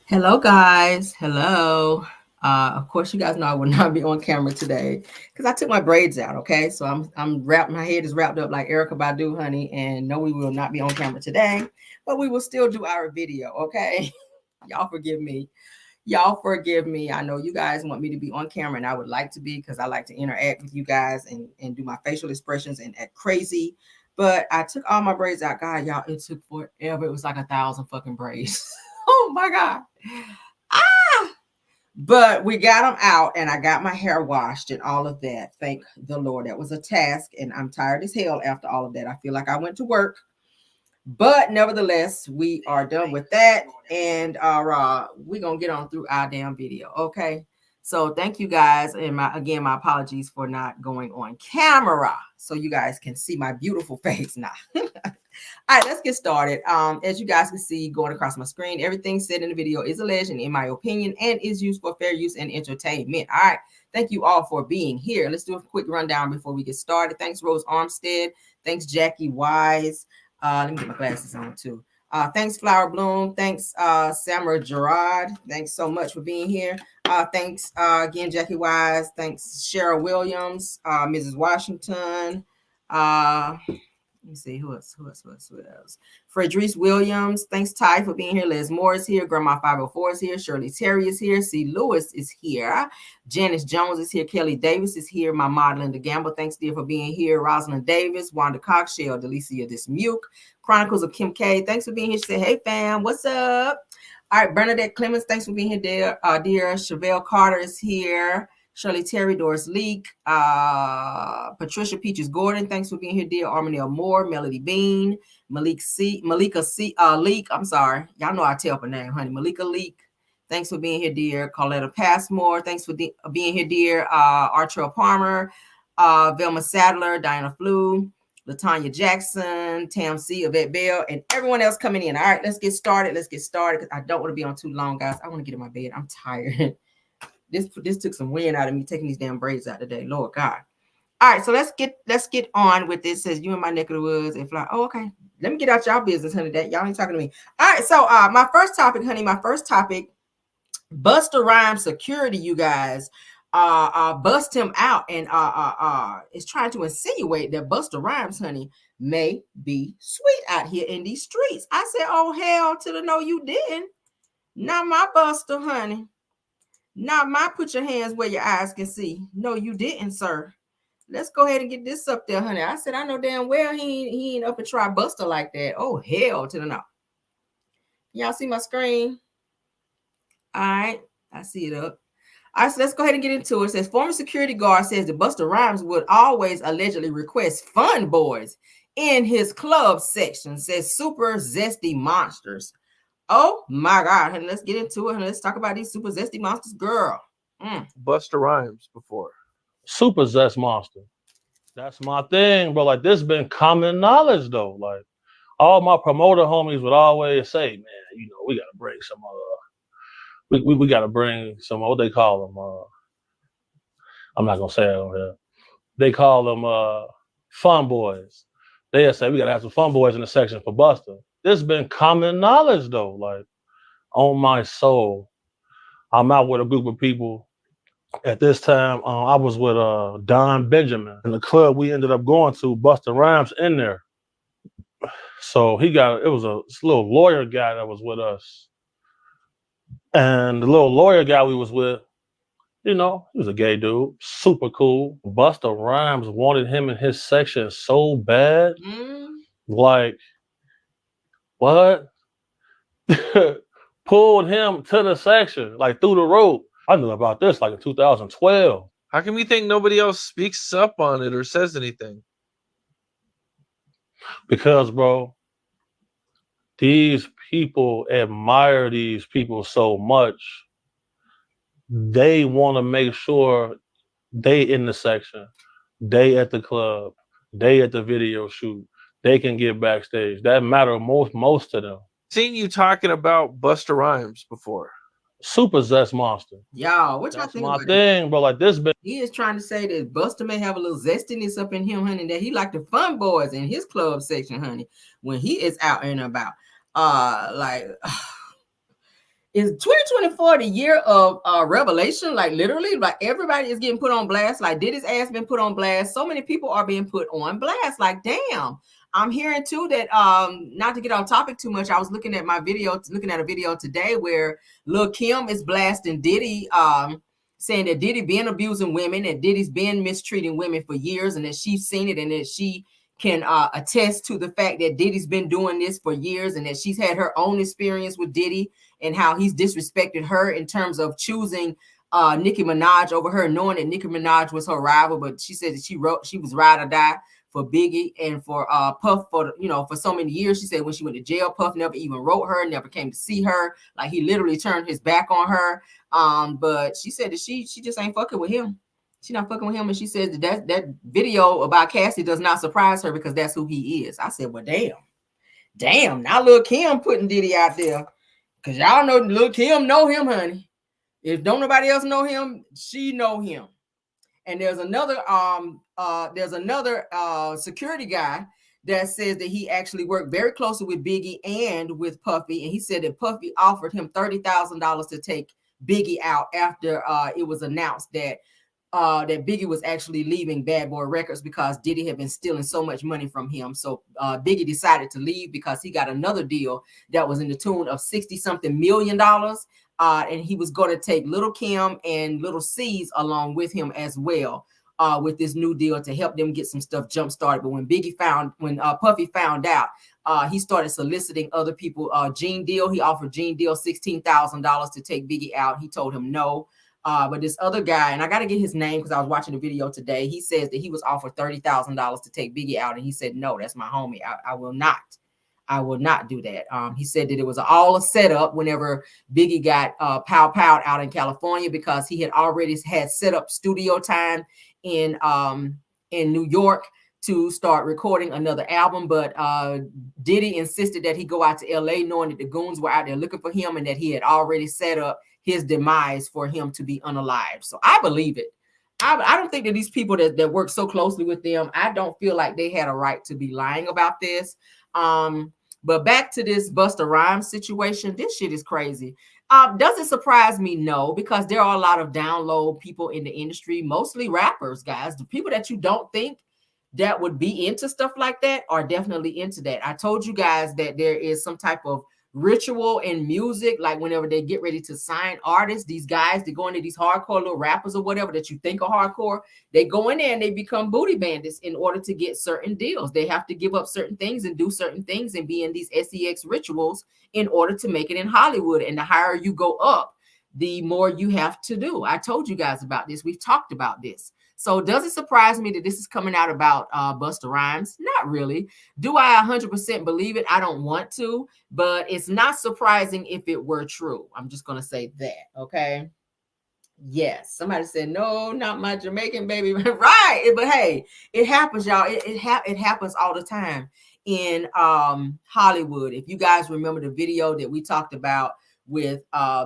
Hello, guys. Hello. Of course, you guys know I will not be on camera today because I took my braids out. Okay, so I'm wrapped. My head is wrapped up like Erica Badu, honey. And no, we will not be on camera today, but we will still do our video. Okay, y'all forgive me. Y'all forgive me. I know you guys want me to be on camera, and I would like to be because I like to interact with you guys and do my facial expressions and act crazy. But I took all my braids out. God, y'all, it took forever. It was like 1,000 fucking braids. Oh my God. Ah! But we got them out and I got my hair washed and all of that. Thank the Lord. That was a task. And I'm tired as hell after all of that. I feel like I went to work. But nevertheless, we are done with that. And we're going to get on through our damn video. Okay. So thank you guys. And my apologies for not going on camera so you guys can see my beautiful face now. All right, let's get started. As you guys can see going across my screen, everything said in the video is alleged and in my opinion and is used for fair use and entertainment. All right, thank you all for being here. Let's do a quick rundown before we get started. Thanks, Rose Armstead. Thanks, Jackie Wise. Let me get my glasses on too. Thanks, Flower Bloom. Thanks, Samara Gerard. Thanks so much for being here. Thanks again, Jackie Wise. Thanks, Cheryl Williams, Mrs. Washington. Let me see who else. Frederice Williams. Thanks, Ty, for being here. Liz Moore is here. Grandma 504 is here. Shirley Terry is here. C. Lewis is here. Janice Jones is here. Kelly Davis is here. My mod Linda Gamble. Thanks, dear, for being here. Rosalind Davis, Wanda Cox, Shell, Delicia Dismuke. Chronicles of Kim K. Thanks for being here. She said, hey, fam, what's up? All right, Bernadette Clemens. Thanks for being here, dear. Chevelle Carter is here. Shirley Terry, Doris Leak, Patricia Peaches Gordon, thanks for being here, dear. Armanelle Moore, Melody Bean, Malika Leak, I'm sorry. Y'all know I tell her name, honey. Malika Leak, thanks for being here, dear. Carletta Passmore, thanks for being here, dear. Artrell Palmer, Velma Sadler, Diana Flew, Latanya Jackson, Tam C, Yvette Bell, and everyone else coming in. All right, let's get started. Because I don't want to be on too long, guys. I want to get in my bed. I'm tired. This took some wind out of me taking these damn braids out today. Lord God. All right, so let's get on with this. It says you in my neck of the woods and fly. Oh, okay. Let me get out y'all business, honey. That y'all ain't talking to me. All right, so my first topic, honey, Busta Rhymes security, you guys. Bust him out and is trying to insinuate that Busta Rhymes, honey, may be sweet out here in these streets. I said, oh hell to the no, you didn't. Not my Busta, honey. Not my put your hands where your eyes can see. No, you didn't, sir. Let's go ahead and get this up there, honey. I said, I know damn well he ain't up and try Buster like that. Oh, hell to the no. Y'all see my screen? All right. I see it up. All right, so let's go ahead and get into it. It says, former security guard says that Busta Rhymes would always allegedly request fun boys in his club section. Says super zesty monsters. Oh my God, honey, let's get into it and let's talk about these super zesty monsters, girl. Busta Rhymes before. Super zest monster. That's my thing, bro. Like, this been common knowledge, though. Like, all my promoter homies would always say, man, we gotta bring some we gotta bring some, what they call them, I'm not gonna say it on here. They call them fun boys. They'll say we gotta have some fun boys in the section for Busta. This been common knowledge, though. Like, on my soul, I'm out with a group of people. At this time, I was with Don Benjamin in the club we ended up going to. Busta Rhymes in there. So it was a little lawyer guy that was with us. And the little lawyer guy we was with, he was a gay dude, super cool. Busta Rhymes wanted him in his section so bad. Like, what? Pulled him to the section, like through the rope. I knew about this like in 2012. How come you think nobody else speaks up on it or says anything? Because, bro, these people admire these people so much. They want to make sure they in the section, they at the club, they at the video shoot, they can get backstage. That matter most to them. Seen you talking about Busta Rhymes before. Super zest monster. Y'all, what y'all think my about thing, bro. Like, this been. He is trying to say that Busta may have a little zestiness up in him, honey, that he like the fun boys in his club section, honey, when he is out and about. Is 2024 the year of revelation? Like literally, like everybody is getting put on blast. Like Diddy's ass been put on blast. So many people are being put on blast. Like damn. I'm hearing too that not to get on topic too much. I was looking at a video today where Lil Kim is blasting Diddy, saying that Diddy been abusing women, and Diddy's been mistreating women for years, and that she's seen it, and that she can attest to the fact that Diddy's been doing this for years, and that she's had her own experience with Diddy and how he's disrespected her in terms of choosing Nicki Minaj over her, knowing that Nicki Minaj was her rival, but she said that she was ride or die for Biggie and for Puff for so many years. She said when she went to jail, Puff never even wrote her, never came to see her. Like he literally turned his back on her. But she said that she just ain't fucking with him. She's not fucking with him, and she said that video about Cassie does not surprise her because that's who he is. I said, well, damn. Now Lil Kim putting Diddy out there, because y'all know Lil Kim know him, honey. If don't nobody else know him, she know him. And there's another security guy that says that he actually worked very closely with Biggie and with Puffy, and he said that Puffy offered him $30,000 to take Biggie out after it was announced that Biggie was actually leaving Bad Boy Records because Diddy had been stealing so much money from him. So Biggie decided to leave because he got another deal that was in the tune of $60-something million. And he was going to take Little Kim and Little C's along with him as well with this new deal to help them get some stuff jump started. But when Puffy found out, he started soliciting other people. Gene Deal, he offered Gene Deal $16,000 to take Biggie out. He told him no. But this other guy, and I got to get his name because I was watching the video today. He says that he was offered $30,000 to take Biggie out. And he said, no, that's my homie. I will not. I will not do that. He said that it was all a setup whenever Biggie got pow out in California, because he had already had set up studio time in New York to start recording another album. But Diddy insisted that he go out to LA knowing that the goons were out there looking for him and that he had already set up his demise for him to be unalived. So I believe it. I don't think that these people that work so closely with them, I don't feel like they had a right to be lying about this. But back to this Busta Rhymes situation, this shit is crazy. Does it surprise me? No, because there are a lot of down low people in the industry, mostly rappers, guys. The people that you don't think that would be into stuff like that are definitely into that. I told you guys that there is some type of ritual in music, like whenever they get ready to sign artists, these guys, they go into these hardcore little rappers or whatever that you think are hardcore, they go in there and they become booty bandits in order to get certain deals. They have to give up certain things and do certain things and be in these sex rituals in order to make it in Hollywood. And the higher you go up, the more you have to do. I told you guys about this. We've talked about this. So does it surprise me that this is coming out about Busta Rhymes? Not really. Do I 100% believe it? I don't want to, but it's not surprising if it were true. I'm just going to say that, okay? Yes. Somebody said, no, not my Jamaican baby. Right. But hey, it happens, y'all. It happens all the time in Hollywood. If you guys remember the video that we talked about with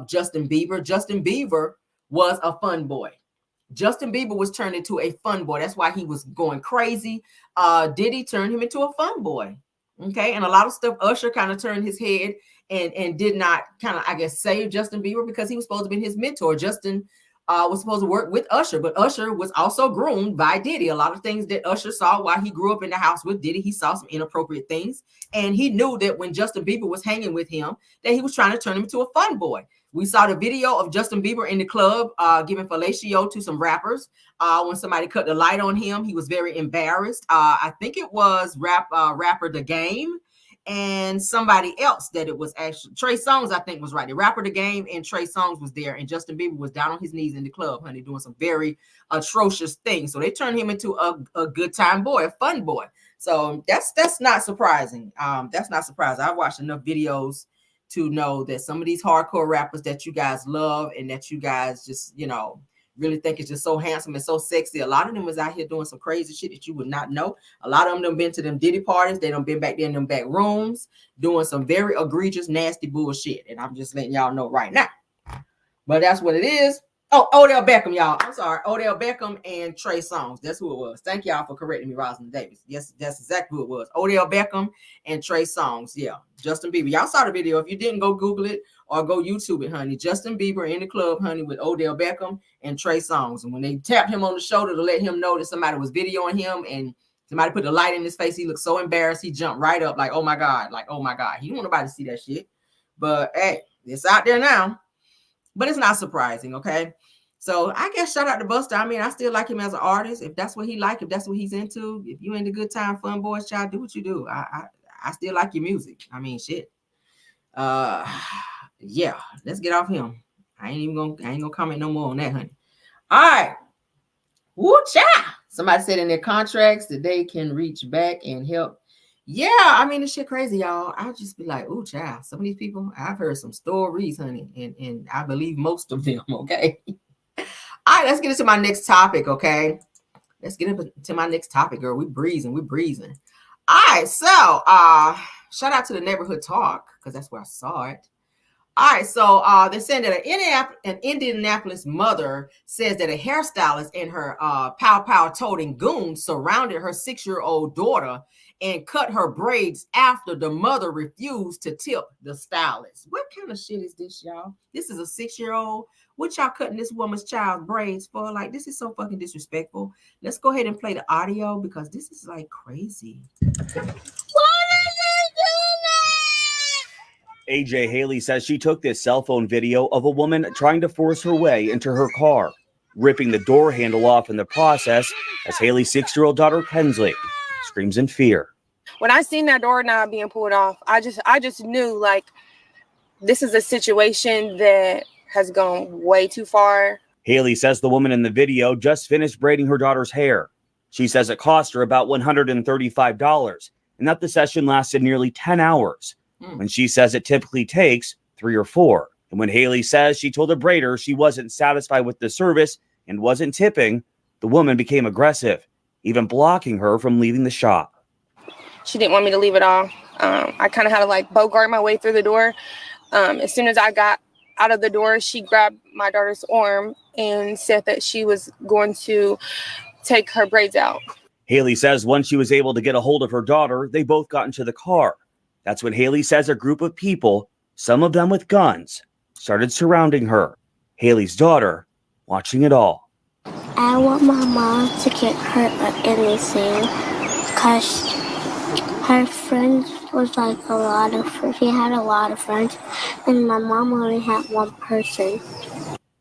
Justin Bieber was a fun boy. Justin Bieber was turned into a fun boy. That's why he was going crazy. Diddy turned him into a fun boy. Okay. And a lot of stuff, Usher kind of turned his head and did not kind of, I guess, save Justin Bieber because he was supposed to be his mentor. Justin was supposed to work with Usher, but Usher was also groomed by Diddy. A lot of things that Usher saw while he grew up in the house with Diddy, he saw some inappropriate things. And he knew that when Justin Bieber was hanging with him, that he was trying to turn him into a fun boy. We saw the video of Justin Bieber in the club giving fellatio to some rappers. When somebody cut the light on him, he was very embarrassed. I think it was rapper The Game and somebody else that it was actually Trey Songz, I think was right. The rapper The Game and Trey Songz was there, and Justin Bieber was down on his knees in the club, honey, doing some very atrocious things. So they turned him into a good time boy, a fun boy. So that's not surprising. That's not surprising. I've watched enough videos to know that some of these hardcore rappers that you guys love and that you guys just, really think is just so handsome and so sexy. A lot of them was out here doing some crazy shit that you would not know. A lot of them done been to them Diddy parties. They done been back there in them back rooms doing some very egregious, nasty bullshit. And I'm just letting y'all know right now. But that's what it is. Oh, Odell Beckham, y'all. I'm sorry. Odell Beckham and Trey Songz. That's who it was. Thank y'all for correcting me, Rosalind Davis. Yes, that's exactly who it was. Odell Beckham and Trey Songz. Yeah. Justin Bieber. Y'all saw the video. If you didn't, go Google it or go YouTube it, honey. Justin Bieber in the club, honey, with Odell Beckham and Trey Songz. And when they tapped him on the shoulder to let him know that somebody was videoing him and somebody put the light in his face, he looked so embarrassed. He jumped right up like, oh my God. Like, oh my God. He didn't want nobody to see that shit. But hey, it's out there now. But it's not surprising, okay? So I guess shout out to Busta. I mean, I still like him as an artist. If that's what he like, if that's what he's into, if you into good time, fun boys, child, do what you do. I still like your music. I mean, shit. Yeah, let's get off him. I ain't gonna comment no more on that, honey. All right. Woo cha! Somebody said in their contracts that they can reach back and help. Yeah, I mean, this shit crazy, y'all. I'll just be like, ooh, child. Some of these people, I've heard some stories, honey, and I believe most of them, okay? All right, let's get into my next topic, okay? Let's get into my next topic, girl. We're breezing. All right, so shout out to the Neighborhood Talk, because that's where I saw it. All right, so they're saying that an Indianapolis mother says that a hairstylist and her pow toting goon surrounded her 6-year-old daughter and cut her braids after the mother refused to tip the stylist. What kind of shit is this, y'all? This is a 6-year-old. What y'all cutting this woman's child's braids for? Like, this is so fucking disrespectful. Let's go ahead and play the audio because this is like crazy. AJ Haley says she took this cell phone video of a woman trying to force her way into her car, ripping the door handle off in the process as Haley's 6-year-old daughter Kensley screams in fear. When I seen that door knob being pulled off, I just knew, like, this is a situation that has gone way too far. Haley says the woman in the video just finished braiding her daughter's hair. She says it cost her about $135 and that the session lasted nearly 10 hours. When she says it typically takes 3 or 4. And when Haley says she told a braider she wasn't satisfied with the service and wasn't tipping, the woman became aggressive, even blocking her from leaving the shop. She didn't want me to leave at all. I kind of had to like bogart my way through the door. As soon as I got out of the door, she grabbed my daughter's arm and said that she was going to take her braids out. Haley says once she was able to get a hold of her daughter, they both got into the car. That's when Haley says a group of people, some of them with guns, started surrounding her. Haley's daughter watching it all. I want my mom to get hurt or anything because her friends was like she had a lot of friends and my mom only had one person.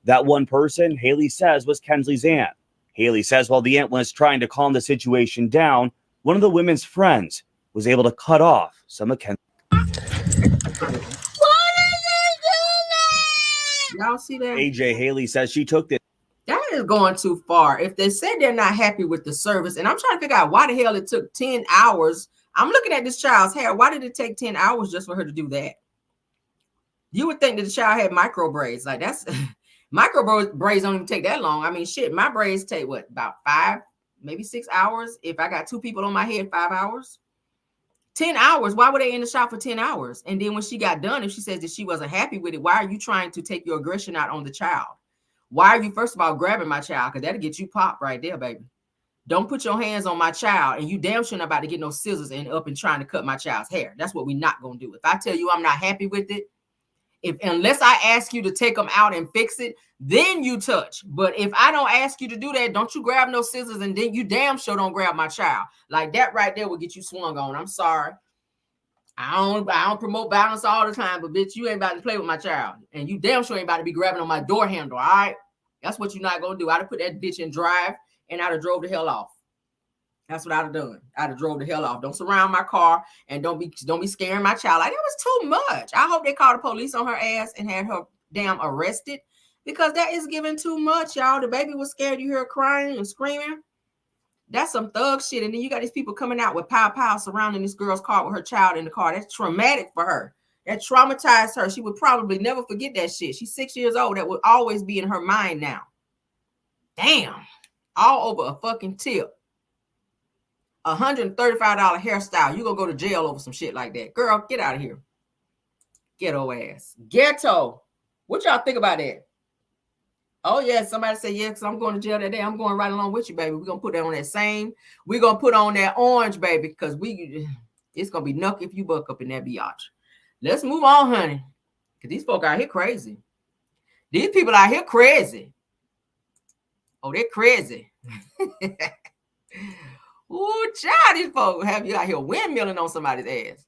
That one person, Haley says, was Kensley's aunt. Haley says while the aunt was trying to calm the situation down, one of the women's friends was able to cut off some of Kensley's. Y'all see that? AJ Haley says she took this. That is going too far. If they said they're not happy with the service, and I'm trying to figure out why the hell it took 10 hours. I'm looking at this child's hair. Why did it take 10 hours just for her to do that? You would think that the child had micro braids. Like, that's micro braids don't even take that long. I mean, shit, my braids take what, about 5, maybe 6 hours. If I got 2 people on my head, 5 hours. 10 hours. Why were they in the shop for 10 hours? And then when she got done, if she says that she wasn't happy with it, why are you trying to take your aggression out on the child? Why are you, first of all, grabbing my child? Because that'll get you popped right there, baby. Don't put your hands on my child, and you damn sure not about to get no scissors and up and trying to cut my child's hair. That's what we're not going to do. If I tell you I'm not happy with it, unless I ask you to take them out and fix it, then you touch. But if I don't ask you to do that, don't you grab no scissors, and then you damn sure don't grab my child. Like, that right there will get you swung on. I'm sorry. I don't promote violence all the time, but bitch, you ain't about to play with my child. And you damn sure ain't about to be grabbing on my door handle, all right? That's what you're not going to do. I'd have put that bitch in drive, and I'd have drove the hell off. That's what I'd have done. I'd have drove the hell off. Don't surround my car, and don't be scaring my child. Like, that was too much. I hope they called the police on her ass and had her damn arrested, because that is giving too much, y'all. The baby was scared. You hear her crying and screaming. That's some thug shit. And then you got these people coming out with pow surrounding this girl's car with her child in the car. That's traumatic for her. That traumatized her. She would probably never forget that shit. She's 6 years old. That would always be in her mind now. Damn. All over a fucking tip. $135 hairstyle. You gonna go to jail over some shit like that. Girl, get out of here. Ghetto ass. Ghetto. What y'all think about that? Oh yeah, somebody said yeah, because I'm going to jail that day. I'm going right along with you, baby. We're gonna put that on that same. We're gonna put on that orange, baby, because it's gonna be knuck if you buck up in that biatch. Let's move on, honey. Cause these folk out here crazy. These people out here crazy. Oh, they're crazy. Ooh, child, these folks have you out here windmilling on somebody's ass.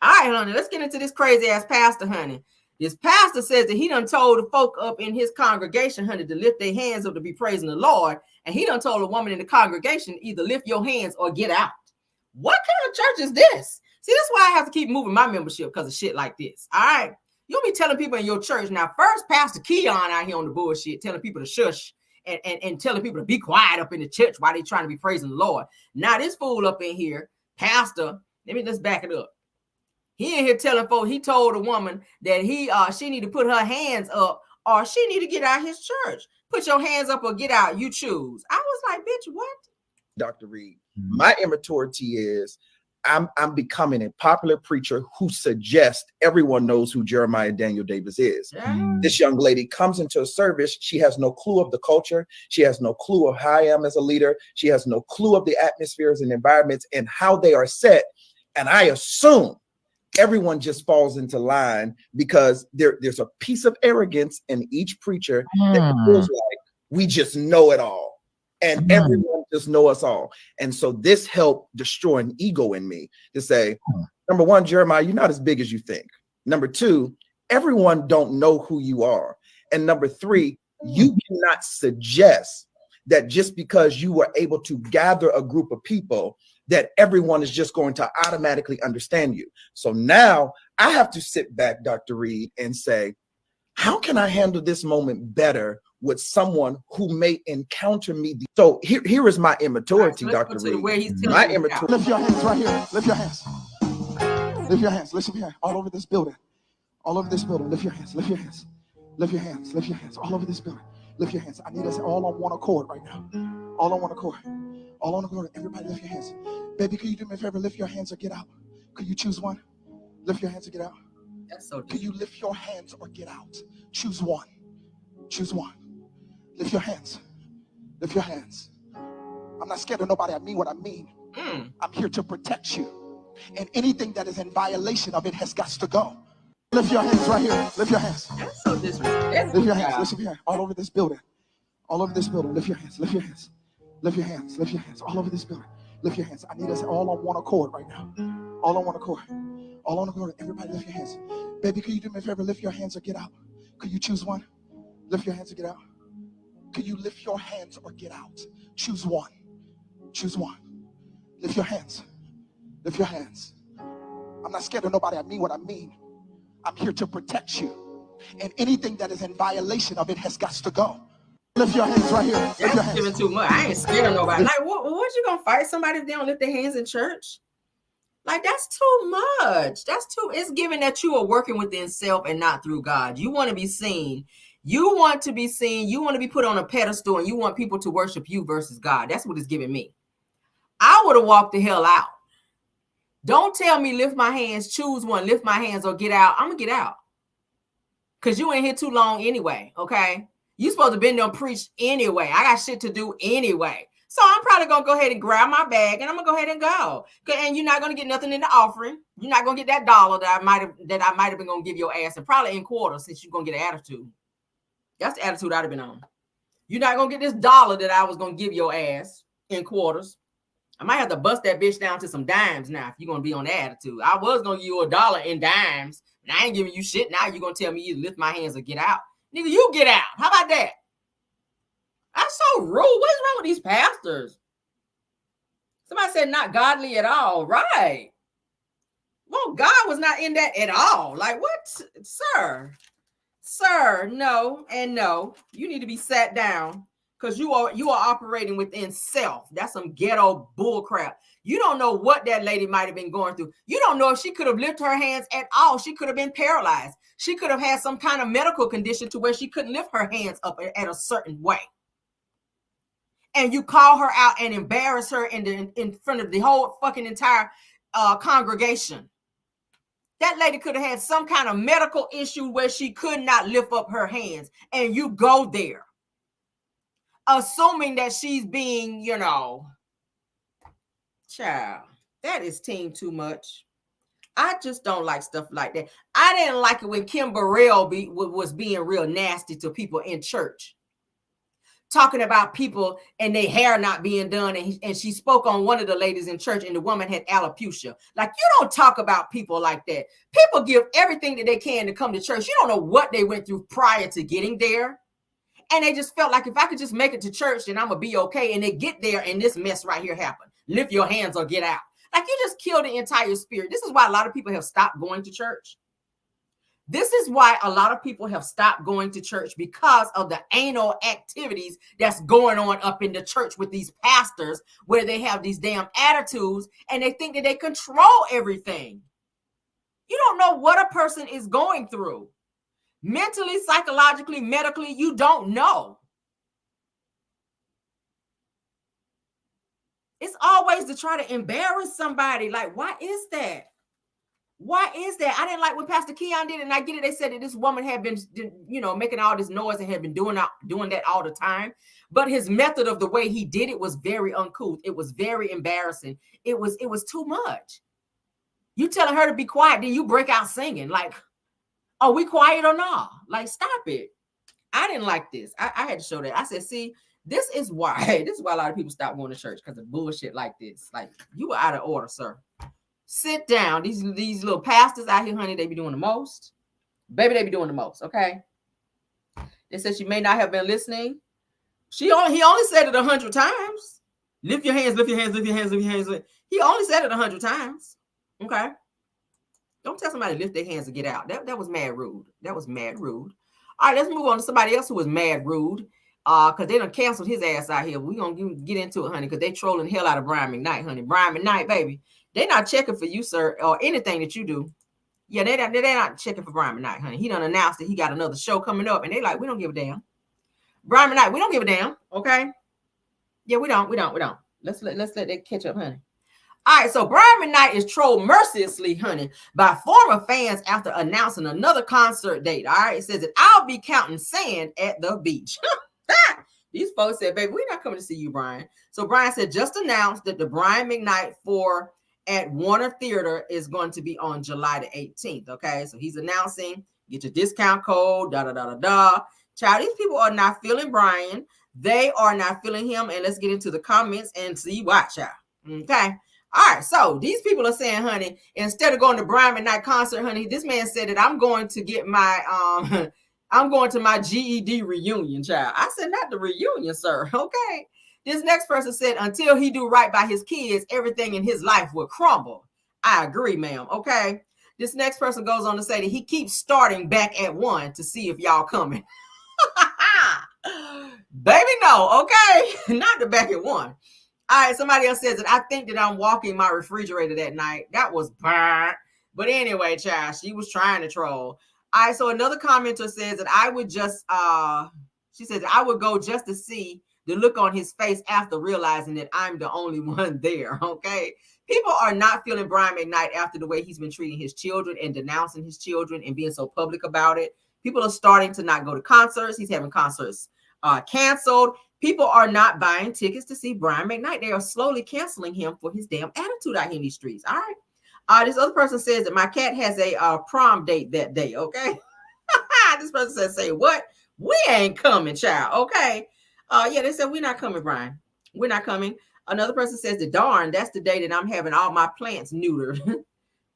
All right, honey, let's get into this crazy ass pastor, honey. This pastor says that he done told the folk up in his congregation, honey, to lift their hands up to be praising the Lord. And he done told a woman in the congregation, either lift your hands or get out. What kind of church is this? See, that's why I have to keep moving my membership because of shit like this. All right. You'll be telling people in your church. Now, first, Pastor Keon out here on the bullshit, telling people to shush and telling people to be quiet up in the church while they trying to be praising the Lord. Now, this fool up in here, Pastor, let's back it up. He in here telling folks, he told a woman that she need to put her hands up or she need to get out his church. Put your hands up or get out. You choose. I was like, bitch, what? Dr. Reed, my immaturity is I'm becoming a popular preacher who suggests everyone knows who Jeremiah Daniel Davis is. Yeah. This young lady comes into a service. She has no clue of the culture. She has no clue of how I am as a leader. She has no clue of the atmospheres and environments and how they are set. And I assume everyone just falls into line because there's a piece of arrogance in each preacher that feels like we just know it all. And everyone just know us all. And so this helped destroy an ego in me to say, number one, Jeremiah, you're not as big as you think. Number two, everyone don't know who you are. And number three, you cannot suggest that just because you were able to gather a group of people that everyone is just going to automatically understand you. So now I have to sit back, Dr. Reed, and say, how can I handle this moment better with someone who may encounter me? So here is my immaturity, right, so Dr. Reed. My immaturity. Lift your hands right here. Lift your hands. Lift your hands. Listen here. All over this building. All over this building. Lift your hands. Lift your hands. Lift your hands. Lift your hands. All over this building. Lift your hands. I need us all on one accord right now. All on one accord. All on accord. Everybody lift your hands. Baby, can you do me a favor? Lift your hands or get out. Could you choose one? Lift your hands or get out. That's so deep. Can you lift your hands or get out? Choose one. Choose one. Lift your hands. Lift your hands. I'm not scared of nobody. I mean what I mean. I'm here to protect you. And anything that is in violation of it has got to go. Lift your hands right here. Lift your hands. That's so disrespectful. Lift your hands. Listen here. All over this building. All over this building. Lift your hands. Lift your hands. Lift your hands. Lift your hands. All over this building. Lift your hands. I need us all on one accord right now. All on one accord. All on accord. Everybody lift your hands. Baby, can you do me a favor? Lift your hands or get out. Could you choose one? Lift your hands or get out. Could you lift your hands or get out? Choose one. Choose one. Lift your hands. Lift your hands. I'm not scared of nobody. I mean what I mean. I'm here to protect you. And anything that is in violation of it has got to go. Lift your hands right here. Lift your hands. Giving too much. I ain't scared of nobody. Like, what you gonna fight somebody if they don't lift their hands in church? Like, that's too much. It's given that you are working within self and not through God. You want to be seen. You want to be seen. You want to be put on a pedestal and you want people to worship you versus God. That's what it's giving me. I would have walked the hell out. Don't tell me lift my hands, choose one, lift my hands or get out. I'm going to get out. Because you ain't here too long anyway, okay? You supposed to been there and preach anyway. I got shit to do anyway. So I'm probably going to go ahead and grab my bag and I'm going to go ahead and go. And you're not going to get nothing in the offering. You're not going to get that dollar that I might have been going to give your ass, and probably in quarters since you're going to get an attitude. That's the attitude I'd have been on. You're not going to get this dollar that I was going to give your ass in quarters. I might have to bust that bitch down to some dimes now if you're going to be on that attitude. I was going to give you $1 in dimes, and I ain't giving you shit. Now you're going to tell me either lift my hands or get out. Nigga, you get out. How about that? That's so rude. What is wrong with these pastors? Somebody said not godly at all. Right. Well, God was not in that at all. Like, what? Sir, no and no. You need to be sat down because you are operating within self. That's some ghetto bull crap. You don't know what that lady might have been going through. You don't know if she could have lifted her hands at all. She could have been paralyzed. She could have had some kind of medical condition to where she couldn't lift her hands up at a certain way. And you call her out and embarrass her in front of the whole fucking entire congregation. That lady could have had some kind of medical issue where she could not lift up her hands, and you go there assuming that she's being, child, that is team too much. I just don't like stuff like that. I didn't like it when Kim Burrell was being real nasty to people in church, talking about people and their hair not being done. And she spoke on one of the ladies in church, and the woman had alopecia. Like, you don't talk about people like that. People give everything that they can to come to church. You don't know what they went through prior to getting there. And they just felt like, if I could just make it to church, then I'm going to be okay. And they get there and this mess right here happened. Lift your hands or get out. Like, you just kill the entire spirit. This is why a lot of people have stopped going to church. This is why a lot of people have stopped going to church, because of the anal activities that's going on up in the church with these pastors, where they have these damn attitudes and they think that they control everything. You don't know what a person is going through. Mentally, psychologically, medically, you don't know. It's always to try to embarrass somebody. Like, why is that? Why is that? I didn't like when Pastor Keon did it, and I get it. They said that this woman had been, making all this noise and had been doing that all the time. But his method of the way he did it was very uncouth. It was very embarrassing. It was too much. You telling her to be quiet, then you break out singing. Like, are we quiet or not? Like, stop it. I didn't like this. I had to show that. I said, see, this is why a lot of people stop going to church, because of bullshit like this. Like, you were out of order, sir. Sit down. These little pastors out here, honey, they be doing the most. Baby, they be doing the most, okay? They said she may not have been listening. He only said it 100 times. Lift your hands, lift your hands, lift your hands, lift your hands. He only said it 100 times, okay? Don't tell somebody to lift their hands and get out. That was mad rude. That was mad rude. All right, let's move on to somebody else who was mad rude. Because they done canceled his ass out here. We're going to get into it, honey, because they trolling the hell out of Brian McKnight, honey. Brian McKnight, baby. They're not checking for you, sir, or anything that you do. Yeah, they're not checking for Brian McKnight, honey. He done announced that he got another show coming up, and they like, we don't give a damn. Brian McKnight, we don't give a damn, okay? Yeah, we don't. Let's let that catch up, honey. All right, so Brian McKnight is trolled mercilessly, honey, by former fans after announcing another concert date. All right, it says that I'll be counting sand at the beach. These folks said, baby, we're not coming to see you, Brian. So Brian said, just announced that the Brian McKnight at Warner Theater is going to be on July the 18th. Okay, so he's announcing, get your discount code, Child, these people are not feeling Brian. They are not feeling him. And let's get into the comments and see why, child. Okay. All right, so these people are saying, honey, instead of going to Brian McKnight concert, honey, this man said that I'm going to get my I'm going to my GED reunion, child. I said, not the reunion, sir. Okay. This next person said, until he do right by his kids, everything in his life will crumble. I agree, ma'am. Okay. This next person goes on to say that he keeps starting back at 1 to see if y'all coming. Baby, no. Okay. Not the back at 1. All right. Somebody else says that I think that I'm walking my refrigerator that night. That was burnt. But anyway, child, she was trying to troll. All right, so another commenter says that I would just, she says, I would go just to see the look on his face after realizing that I'm the only one there, okay? People are not feeling Brian McKnight after the way he's been treating his children and denouncing his children and being so public about it. People are starting to not go to concerts. He's having concerts canceled. People are not buying tickets to see Brian McKnight. They are slowly canceling him for his damn attitude out here in these streets, all right? This other person says that my cat has a prom date that day, okay? This person says, say what? We ain't coming, child, okay? Yeah, they said, we're not coming, Brian. We're not coming. Another person says, the darn, that's the day that I'm having all my plants neutered.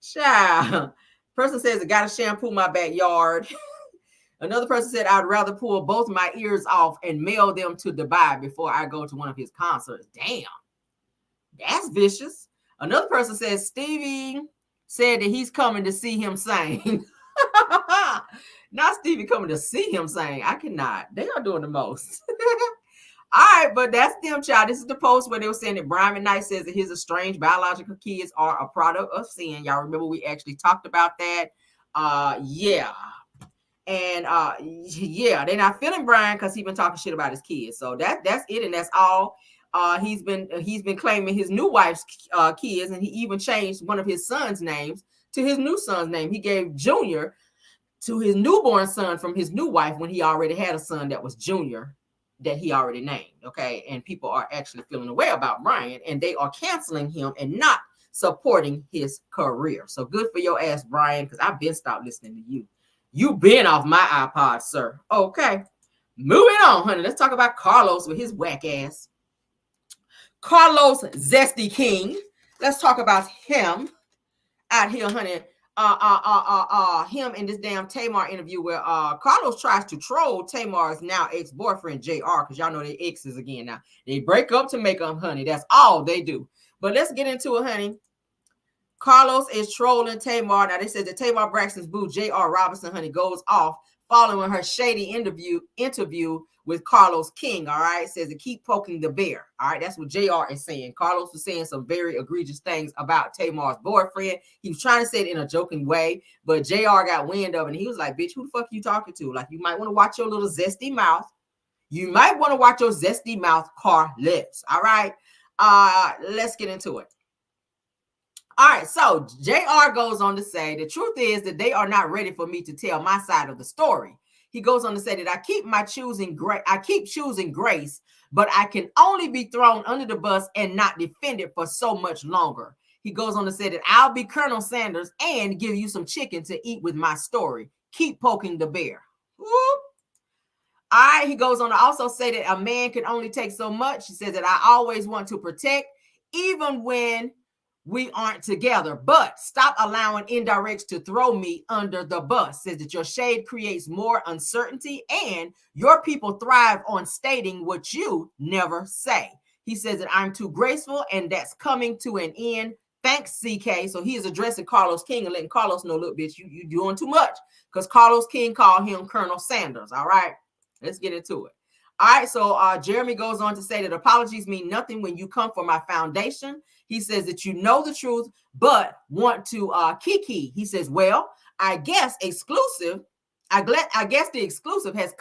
Child. Person says, I got to shampoo my backyard. Another person said, I'd rather pull both my ears off and mail them to Dubai before I go to one of his concerts. Damn. That's vicious. Another person says Stevie said that he's coming to see him sing. Not Stevie coming to see him sing. I cannot. They are doing the most. All right, but that's them, child. This is the post where they were saying that Brian McKnight says that his estranged biological kids are a product of sin. Y'all remember we actually talked about that? Yeah. And yeah, they're not feeling Brian because he's been talking shit about his kids. So that's it, and that's all. He's been claiming his new wife's kids, and he even changed one of his son's names to his new son's name. He gave Junior to his newborn son from his new wife when he already had a son that was Junior. that he already named, okay? And people are actually feeling away about Brian, and they are canceling him and not supporting his career. So good for your ass, Brian, because I've been stopped listening to you. You've been off my iPod, sir. Okay, moving on, honey. Let's talk about Carlos with his whack ass. Carlos Zesty King. Let's talk about him out here, honey. Him in this damn Tamar interview where Carlos tries to troll Tamar's now ex-boyfriend JR, because y'all know they exes again now. They break up to make up, honey. That's all they do. But let's get into it, honey. Carlos is trolling Tamar. Now they said that Tamar Braxton's boo JR Robinson, honey, goes off following her shady interview with Carlos King. All right, says to keep poking the bear. All right, that's what JR is saying. Carlos was saying some very egregious things about Tamar's boyfriend. He was trying to say it in a joking way, but JR got wind of it, and he was like, bitch, who the fuck are you talking to? Like, you might want to watch your little zesty mouth. You might want to watch your zesty mouth, Carlos. All right, let's get into it. All right, so JR goes on to say, the truth is that they are not ready for me to tell my side of the story. He goes on to say that I keep choosing grace, but I can only be thrown under the bus and not defended for so much longer. He goes on to say that I'll be Colonel Sanders and give you some chicken to eat with my story. Keep poking the bear. Whoop. All right, he goes on to also say that a man can only take so much. He says that I always want to protect, even when we aren't together, but stop allowing indirects to throw me under the bus. Says that your shade creates more uncertainty and your people thrive on stating what you never say. He says that I'm too graceful and that's coming to an end. Thanks, CK. So he is addressing Carlos King and letting Carlos know, look, bitch, you doing too much, because Carlos King called him Colonel Sanders. All right, let's get into it. All right, so Jeremy goes on to say that apologies mean nothing when you come for my foundation. He says that you know the truth, but want to kiki. He says, well, I guess the exclusive has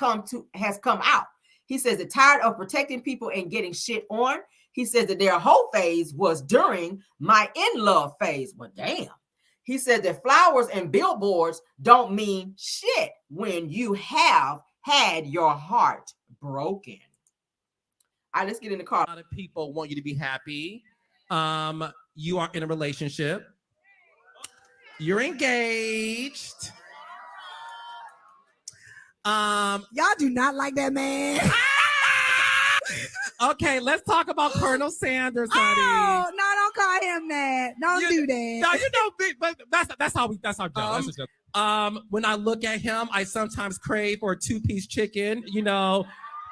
come out. He says that tired of protecting people and getting shit on. He says that their whole phase was during my in-love phase. Well, damn. He said that flowers and billboards don't mean shit when you have had your heart broken. All right, let's get in the car. A lot of people want you to be happy. You are in a relationship. You're engaged. Y'all do not like that man. Okay, let's talk about Colonel Sanders, honey. Oh, no, don't call him that. Don't do that. No, you know, but that's our job. When I look at him, I sometimes crave for a two-piece chicken, you know,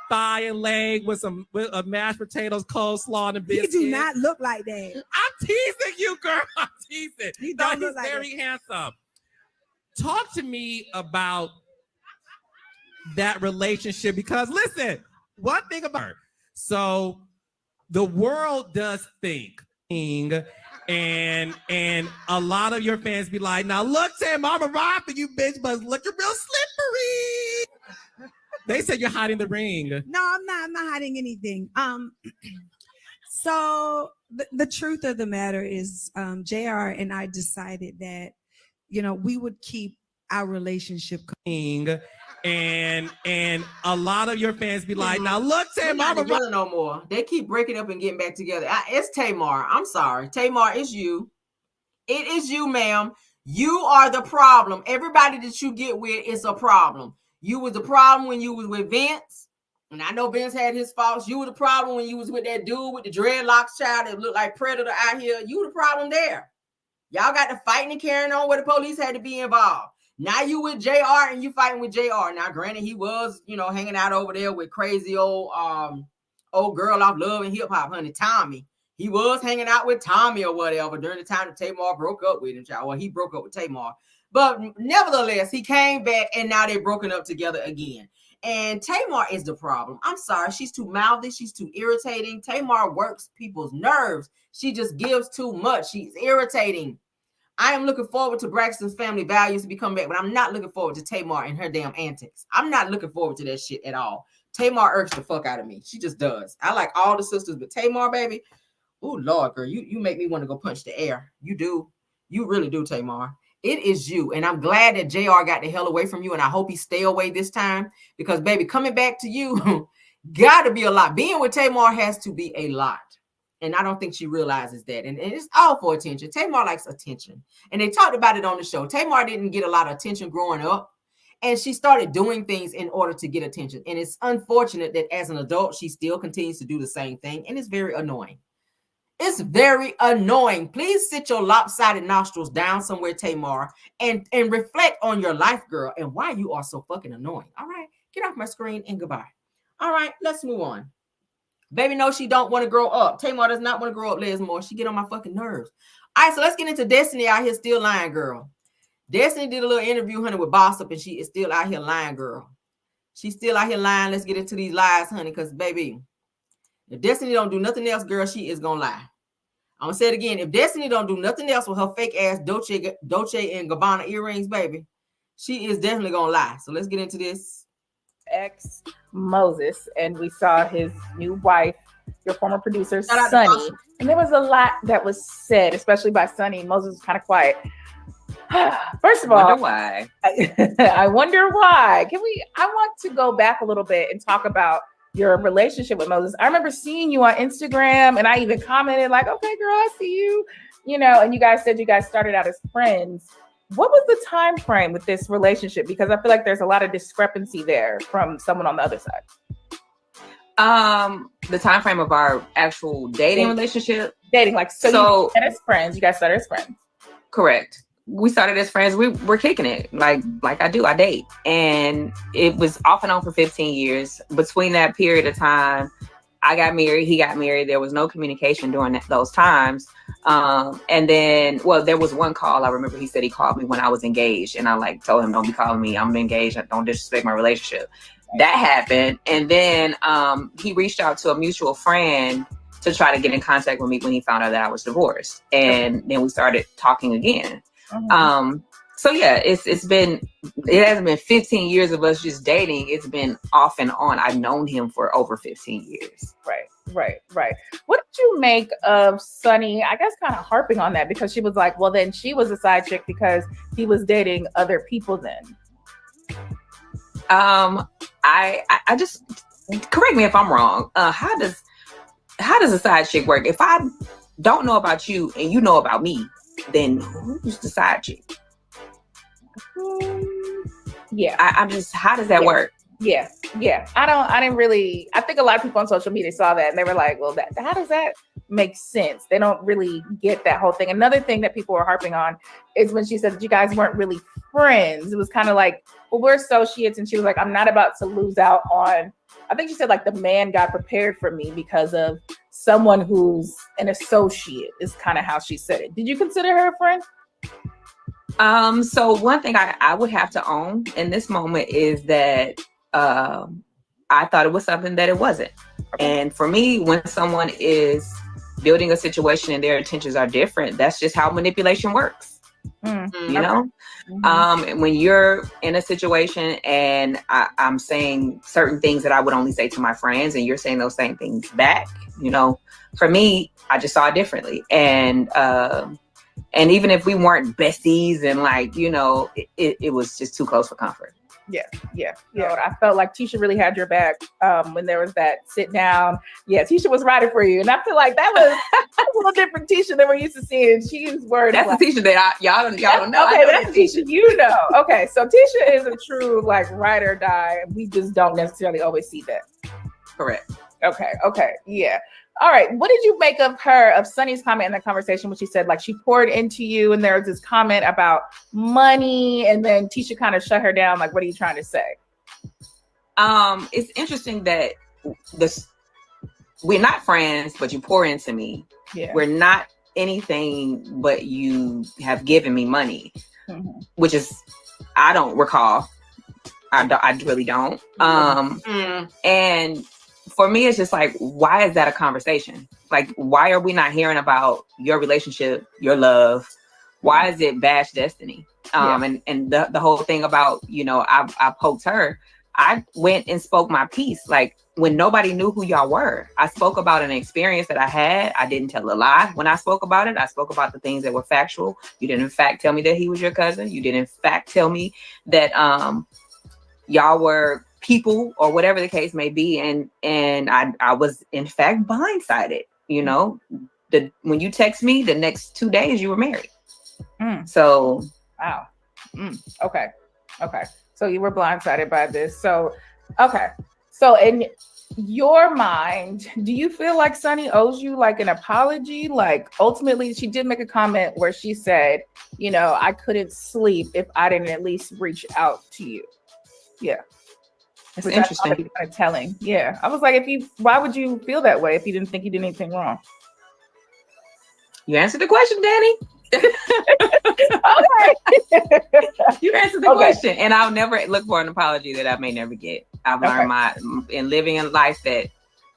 thigh and leg with mashed potatoes, coleslaw, and biscuits. He do not look like that. I'm teasing you, girl. I'm teasing. He don't look he's like very that. handsome. Talk to me about that relationship, because listen, one thing about her. So the world does think, and a lot of your fans be like, now look, Sam, I'm a ride for you, bitch, but look, you're real slippery. They said you're hiding the ring. No, I'm not. I'm not hiding anything. So the truth of the matter is, JR and I decided that, you know, we would keep our relationship going. And a lot of your fans be like, now look, Tamar, not together no more. They keep breaking up and getting back together. It's Tamar. I'm sorry. Tamar, it's you. It is you, ma'am. You are the problem. Everybody that you get with is a problem. You was the problem when you was with Vince. And I know Vince had his faults. You were the problem when you was with that dude with the dreadlocks child that looked like Predator out here. You were the problem there. Y'all got to fighting and carrying on where the police had to be involved. Now you with JR and you fighting with JR. Now, granted, he was, you know, hanging out over there with crazy old girl off Love and Hip Hop, honey, Tommy. He was hanging out with Tommy or whatever during the time that Tamar broke up with him, child. Well, he broke up with Tamar. But nevertheless, he came back and now they're broken up together again. And Tamar is the problem. I'm sorry. She's too mouthy. She's too irritating. Tamar works people's nerves. She just gives too much. She's irritating. I am looking forward to Braxton's family values to be coming back, but I'm not looking forward to Tamar and her damn antics. I'm not looking forward to that shit at all. Tamar irks the fuck out of me. She just does. I like all the sisters, but Tamar, baby, oh Lord, girl, you make me want to go punch the air. You do. You really do, Tamar. It is you. And I'm glad that JR got the hell away from you, and I hope he stay away this time, because, baby, coming back to you, Gotta be a lot. Being with Tamar has to be a lot. And I don't think she realizes that. And it's all for attention. Tamar likes attention. And they talked about it on the show. Tamar didn't get a lot of attention growing up. And she started doing things in order to get attention. And it's unfortunate that as an adult, she still continues to do the same thing. And it's very annoying. It's very annoying. Please sit your lopsided nostrils down somewhere, Tamar, and reflect on your life, girl, and why you are so fucking annoying. All right, get off my screen and goodbye. All right, let's move on. Baby, no, she don't want to grow up. Tamar does not want to grow up, Liz Moore. She get on my fucking nerves. All right, so let's get into Destiny out here still lying, girl. Destiny did a little interview, honey, with Boss Up, and she is still out here lying, girl. She's still out here lying. Let's get into these lies, honey, because, baby, if Destiny don't do nothing else, girl, she is going to lie. I'm going to say it again. If Destiny don't do nothing else with her fake-ass Dolce and Gabbana earrings, baby, she is definitely going to lie. So let's get into this. Ex Moses, and we saw his new wife, your former producer, Sonny. And there was a lot that was said, especially by Sonny. Moses was kind of quiet. First of all, why? I wonder why. I want to go back a little bit and talk about your relationship with Moses. I remember seeing you on Instagram, and I even commented like, okay, girl, I see you, and you guys said you guys started out as friends. What was the time frame with this relationship? Because I feel like there's a lot of discrepancy there from someone on the other side. The time frame of our actual dating relationship. Dating, like so you as friends. You guys started as friends. Correct. We started as friends. We were kicking it like I do. I date, and it was off and on for 15 years. Between that period of time, I got married. He got married. There was no communication during those times. And then, there was one call. I remember he said he called me when I was engaged, and I told him, don't be calling me. I'm engaged. Don't disrespect my relationship. That happened. And then he reached out to a mutual friend to try to get in contact with me when he found out that I was divorced. And then we started talking again. Mm-hmm. So yeah, it hasn't been 15 years of us just dating. It's been off and on. I've known him for over 15 years. Right. What did you make of Sonny? I guess kind of harping on that because she was like, well, then she was a side chick because he was dating other people then. I just, correct me if I'm wrong. How does a side chick work? If I don't know about you and you know about me, then who's the side chick? Yeah. I'm just, how does that work? Yeah. I think a lot of people on social media saw that and they were like, well, how does that make sense? They don't really get that whole thing. Another thing that people were harping on is when she said that you guys weren't really friends. It was kind of like, well, we're associates. And she was like, I'm not about to lose out on, I think she said like the man got prepared for me because of someone who's an associate is kind of how she said it. Did you consider her a friend? So one thing I would have to own in this moment is that I thought it was something that it wasn't. Okay. And for me, when someone is building a situation and their intentions are different, that's just how manipulation works. Mm-hmm. You know? Mm-hmm. When you're in a situation and I'm saying certain things that I would only say to my friends and you're saying those same things back, for me, I just saw it differently. And even if we weren't besties and it was just too close for comfort. Yeah. I felt like Tisha really had your back when there was that sit down. Yeah, Tisha was riding for you. And I feel like that was a little different Tisha than we're used to seeing. She's worried. That's the Tisha that y'all don't know. Okay, that's Tisha you know. Okay, so Tisha is a true ride or die. We just don't necessarily always see that. Correct. Okay. Yeah. All right. What did you make of Sonny's comment in the conversation when she said she poured into you and there was this comment about money and then Tisha kind of shut her down? What are you trying to say? It's interesting that we're not friends, but you pour into me. Yeah. We're not anything, but you have given me money, which is, I don't recall. I really don't. And for me, it's just why is that a conversation? Why are we not hearing about your relationship, your love? Why is it bash Destiny? And the whole thing about, I poked her. I went and spoke my piece. When nobody knew who y'all were, I spoke about an experience that I had. I didn't tell a lie when I spoke about it. I spoke about the things that were factual. You didn't in fact tell me that he was your cousin. You didn't in fact tell me that y'all were people or whatever the case may be. And I was in fact blindsided, you know. When you text me the next 2 days, you were married. So wow. Okay. So you were blindsided by this. So okay. So in your mind, do you feel like Sunny owes you like an apology? Like ultimately, she did make a comment where she said, you know, I couldn't sleep if I didn't at least reach out to you. Yeah. It's interesting. Kind of telling. Yeah. I was like, why would you feel that way if you didn't think you did anything wrong? You answered the question, Danny. Okay. You answered the question, and I'll never look for an apology that I may never get. I've learned in living in life that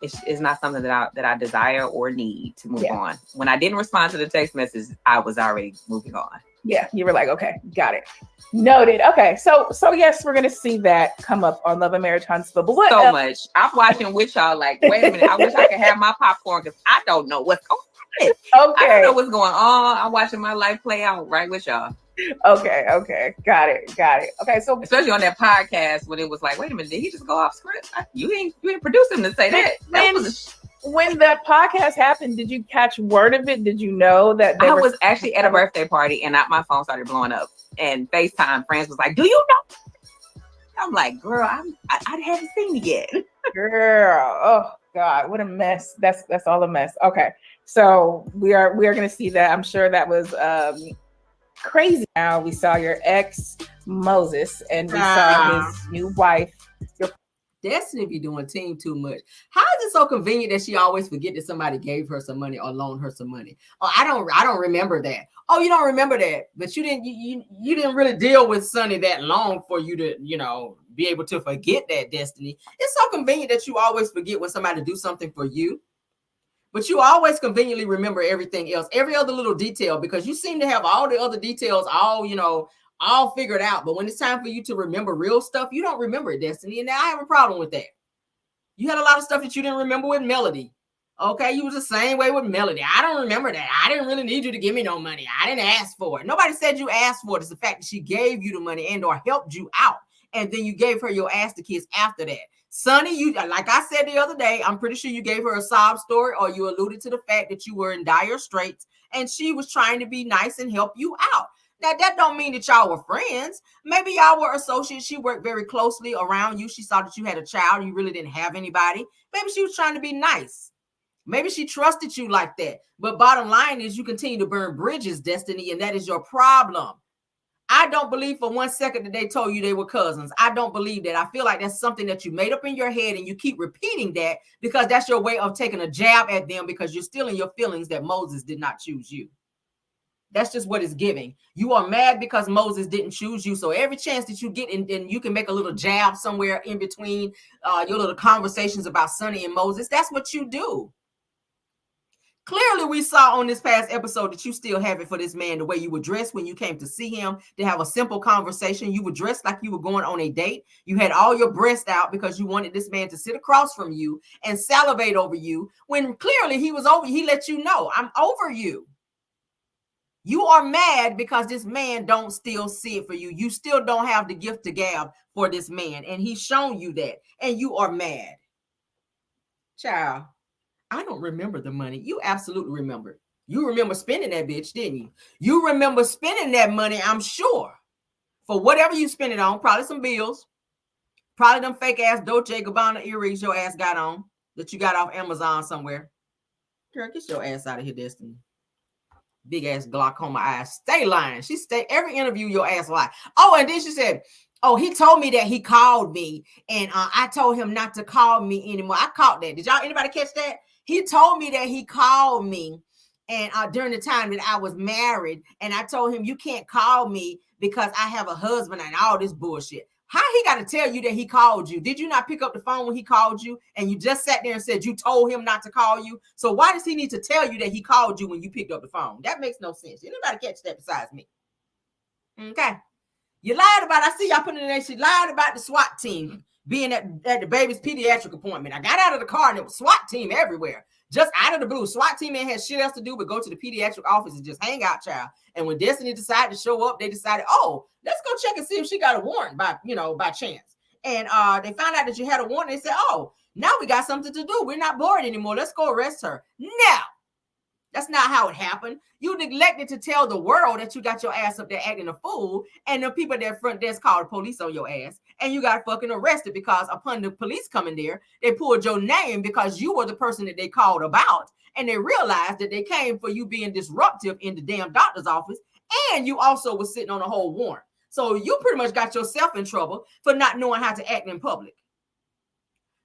it's not something that I desire or need to move on. When I didn't respond to the text message, I was already moving on. Yeah, you were like, okay, got it. Noted. Okay, so yes, we're gonna see that come up on Love and Marriage Huntsville. But what so much. I'm watching with y'all like, wait a minute, I wish I could have my popcorn because I don't know what's going on. Okay. I don't know what's going on. I'm watching my life play out right with y'all. Okay. Got it. Okay, so especially on that podcast when it was like, wait a minute, did he just go off script? You didn't produce him to say that. When that podcast happened, did you catch word of it? Did you know that I was actually at a birthday party and my phone started blowing up and FaceTime friends was like, do you know? I'm like, girl, I haven't seen it yet. Girl, oh God, what a mess. That's all a mess. Okay. So we are going to see that. I'm sure that was crazy. Now we saw your ex Moses and we saw his new wife. Destiny be doing team too much. How is it so convenient that she always forget that somebody gave her some money or loaned her some money? Oh, I don't remember that. Oh, you don't remember that, but you didn't really deal with Sonny that long for you to, you know, be able to forget that, Destiny. It's so convenient that you always forget when somebody do something for you. But you always conveniently remember everything else, every other little detail, because you seem to have all the other details all figured out. But when it's time for you to remember real stuff, you don't remember it, Destiny. And now I have a problem with that. You had a lot of stuff that you didn't remember with Melody. Okay, you was the same way with Melody. I don't remember that. I didn't really need you to give me no money. I didn't ask for it. Nobody said you asked for it. It's the fact that she gave you the money and or helped you out. And then you gave her your ass to kiss after that. Sonny, you, like I said the other day, I'm pretty sure you gave her a sob story or you alluded to the fact that you were in dire straits and she was trying to be nice and help you out. Now, that don't mean that y'all were friends. Maybe y'all were associates. She worked very closely around you. She saw that you had a child. You really didn't have anybody. Maybe she was trying to be nice. Maybe she trusted you like that. But bottom line is you continue to burn bridges, Destiny, and that is your problem. I don't believe for 1 second that they told you they were cousins. I don't believe that. I feel like that's something that you made up in your head and you keep repeating that because that's your way of taking a jab at them because you're still in your feelings that Moses did not choose you. That's just what it's giving. You are mad because Moses didn't choose you. So every chance that you get and you can make a little jab somewhere in between your little conversations about Sonny and Moses, that's what you do. Clearly, we saw on this past episode that you still have it for this man, the way you were dressed when you came to see him, to have a simple conversation. You were dressed like you were going on a date. You had all your breasts out because you wanted this man to sit across from you and salivate over you when clearly he was over. He let you know, I'm over you. You are mad because this man don't still see it for you. You still don't have the gift to gab for this man. And he's shown you that. And you are mad. Child, I don't remember the money. You absolutely remember. You remember spending that bitch, didn't you? You remember spending that money, I'm sure. For whatever you spend it on. Probably some bills. Probably them fake ass Dolce & Gabbana earrings your ass got on. That you got off Amazon somewhere. Girl, get your ass out of here, Destiny. Big ass glaucoma eyes. Stay lying. She stay every interview your ass lie. Oh, and then she said, oh, he told me that he called me and I told him not to call me anymore. I caught that. Did y'all anybody catch that? He told me that he called me and during the time that I was married and I told him you can't call me because I have a husband and all this bullshit. How he got to tell you that he called you? Did you not pick up the phone when he called you and you just sat there and said you told him not to call you? So why does he need to tell you that he called you when you picked up the phone? That makes no sense. Anybody catch that besides me? Okay. You lied about, I see y'all putting in there, she lied about the SWAT team being at the baby's pediatric appointment. I got out of the car and it was SWAT team everywhere. Just out of the blue. SWAT team ain't had shit else to do but go to the pediatric office and just hang out, child. And when Destiny decided to show up, they decided, oh, let's go check and see if she got a warrant by chance. and they found out that you had a warrant. They said, oh, now we got something to do. We're not bored anymore. Let's go arrest her. No, that's not how it happened. You neglected to tell the world that you got your ass up there acting a fool, and the people at that front desk called the police on your ass, and you got fucking arrested because upon the police coming there, they pulled your name because you were the person that they called about, and they realized that they came for you being disruptive in the damn doctor's office, and you also was sitting on a whole warrant. So you pretty much got yourself in trouble for not knowing how to act in public.